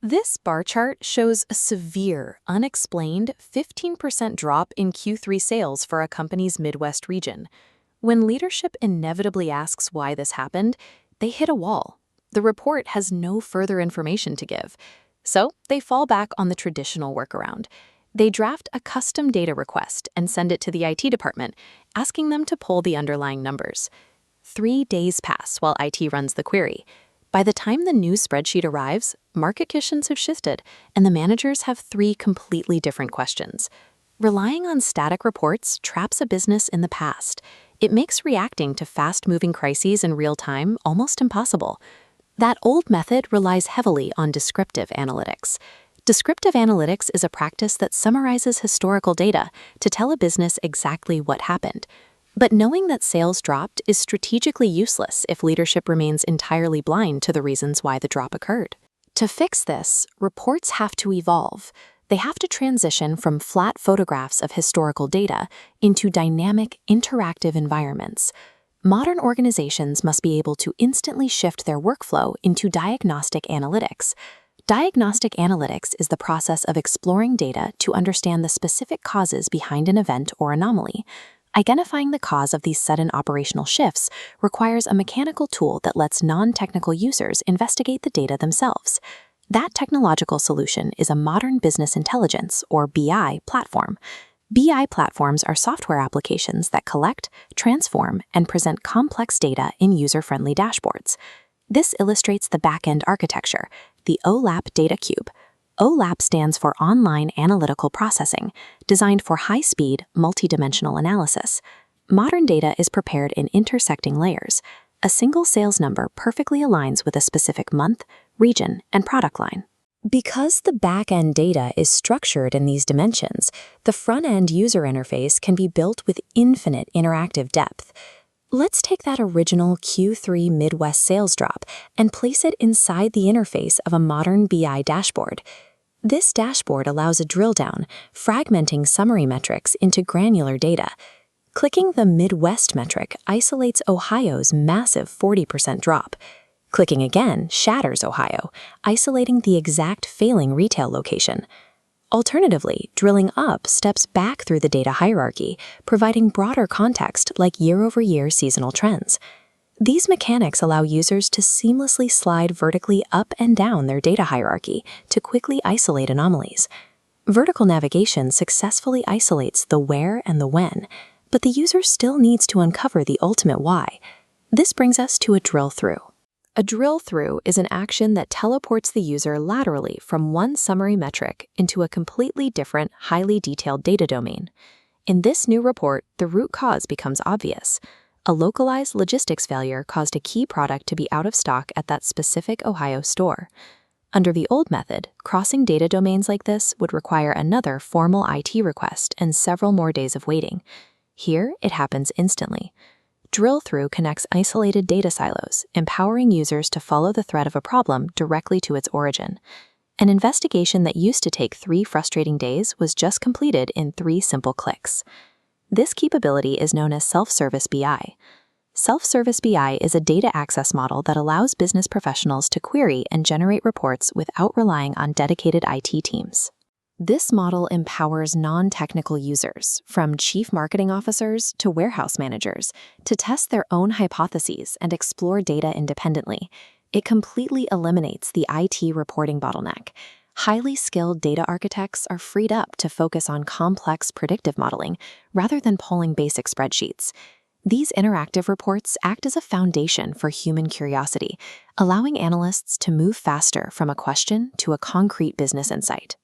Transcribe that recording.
This bar chart shows a severe, unexplained 15% drop in Q3 sales for a company's Midwest region. When leadership inevitably asks why this happened, they hit a wall. The report has no further information to give. So they fall back on the traditional workaround. They draft a custom data request and send it to the IT department, asking them to pull the underlying numbers. 3 days pass while IT runs the query. By the time the new spreadsheet arrives, market conditions have shifted, and the managers have 3 completely different questions. Relying on static reports traps a business in the past. It makes reacting to fast-moving crises in real time almost impossible. That old method relies heavily on descriptive analytics. Descriptive analytics is a practice that summarizes historical data to tell a business exactly what happened. But knowing that sales dropped is strategically useless if leadership remains entirely blind to the reasons why the drop occurred. To fix this, reports have to evolve. They have to transition from flat photographs of historical data into dynamic, interactive environments. Modern organizations must be able to instantly shift their workflow into diagnostic analytics. Diagnostic analytics is the process of exploring data to understand the specific causes behind an event or anomaly. Identifying the cause of these sudden operational shifts requires a mechanical tool that lets non-technical users investigate the data themselves. That technological solution is a modern business intelligence, or BI, platform. BI platforms are software applications that collect, transform, and present complex data in user-friendly dashboards. This illustrates the back-end architecture, the OLAP data cube. OLAP stands for Online Analytical Processing, designed for high-speed, multidimensional analysis. Modern data is prepared in intersecting layers. A single sales number perfectly aligns with a specific month, region, and product line. Because the back-end data is structured in these dimensions, the front-end user interface can be built with infinite interactive depth. Let's take that original Q3 Midwest sales drop and place it inside the interface of a modern BI dashboard. This dashboard allows a drill down, fragmenting summary metrics into granular data. Clicking the Midwest metric isolates Ohio's massive 40% drop. Clicking again shatters Ohio, isolating the exact failing retail location. Alternatively, drilling up steps back through the data hierarchy, providing broader context like year-over-year seasonal trends. These mechanics allow users to seamlessly slide vertically up and down their data hierarchy to quickly isolate anomalies. Vertical navigation successfully isolates the where and the when, but the user still needs to uncover the ultimate why. This brings us to a drill-through. A drill-through is an action that teleports the user laterally from one summary metric into a completely different, highly detailed data domain. In this new report, the root cause becomes obvious. A localized logistics failure caused a key product to be out of stock at that specific Ohio store. Under the old method, crossing data domains like this would require another formal IT request and several more days of waiting. Here, it happens instantly. Drill-through connects isolated data silos, empowering users to follow the thread of a problem directly to its origin. An investigation that used to take 3 frustrating days was just completed in 3 simple clicks. This capability is known as self-service BI. Self-service BI is a data access model that allows business professionals to query and generate reports without relying on dedicated IT teams. This model empowers non-technical users, from chief marketing officers to warehouse managers, to test their own hypotheses and explore data independently. It completely eliminates the IT reporting bottleneck. Highly skilled data architects are freed up to focus on complex predictive modeling rather than pulling basic spreadsheets. These interactive reports act as a foundation for human curiosity, allowing analysts to move faster from a question to a concrete business insight.